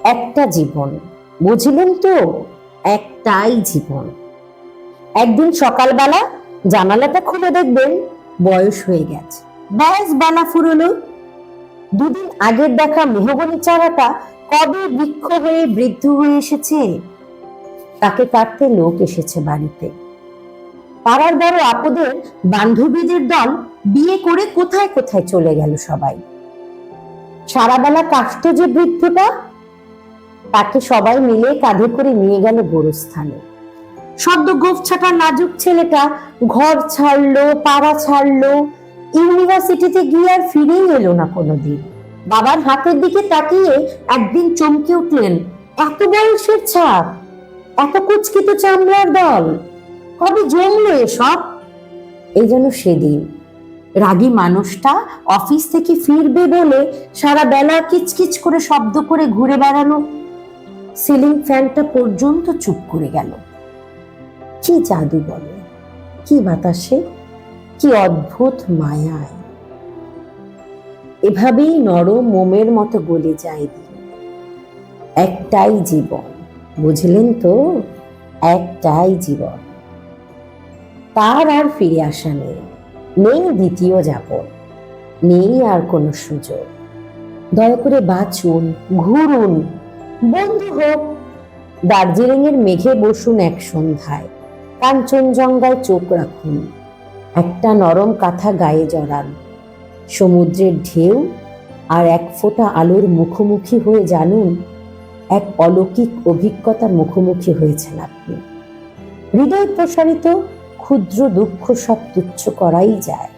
একটা জীবন, বুঝলেন তো? একটাই জীবন। একদিন সকালবেলা জানালাটা খুলে দেখবেন বয়স হয়ে গেছে, ব্যাস বেলা ফুরোলো। দুদিন আগের দেখা মেহগনি চারাটা কবে বৃক্ষ হয়ে বৃদ্ধ হয়ে এসেছে। তাকে কাটতে লোক এসেছে বাড়িতে। পাড়ার বড় আপদের বান্ধবীদের দল বিয়ে করে কোথায় কোথায় চলে গেল সবাই। সারাবেলা কাশতো যে বৃদ্ধটা, তাকে সবাই মিলে কাঁধে করে নিয়ে গেল গোরস্থানে। সদ্য গোফ ছাটা নাজুক ছেলেটা ঘর ছাড়লো, পাড়া ছাড়লো, ইউনিভার্সিটিতে গিয়ে আর ফিরেই এলো না কোনোদিন। বাবার হাতের দিকে তাকিয়ে একদিন চমকে উঠলেন, এত বয়সের ছাপ, এত কুচকিত চামড়ার দল, কবে জমলো এসব। এই যেন সেদিন রাগী মানুষটা অফিস থেকে ফিরবে বলে সারা বেলা কিচকিচ করে শব্দ করে ঘুরে বেড়ানো। সিলিং ফ্যানটা পর্যন্ত চুপ করে গেল। কি জাদু বলে, কি বাতাসে, কি অদ্ভুত মায়ায়। এভাবেই নরম মোমের মতো গলে যায় দিন। একটাই জীবন, বুঝলেন তো? একটাই জীবন, তার আর ফিরে আসা নেই, নেই দ্বিতীয় যাপন, নেই আর কোনো সুযোগ। দয়া করে বাঁচুন, ঘুরুন, বন্ধু হোক। দার্জিলিং এর মেঘে বসুন এক সন্ধ্যায়, কাঞ্চনজঙ্ঘায় চোখ রাখুন, একটা নরম কাঁথা গায়ে জড়ান। সমুদ্রের ঢেউ আর এক ফোঁটা আলোর মুখোমুখি হয়ে জানুন, এক অলৌকিক অভিজ্ঞতার মুখোমুখি হয়েছেন আপনি। হৃদয় প্রসারিত ক্ষুদ্র দুঃখ সব তুচ্ছ করাই যায়।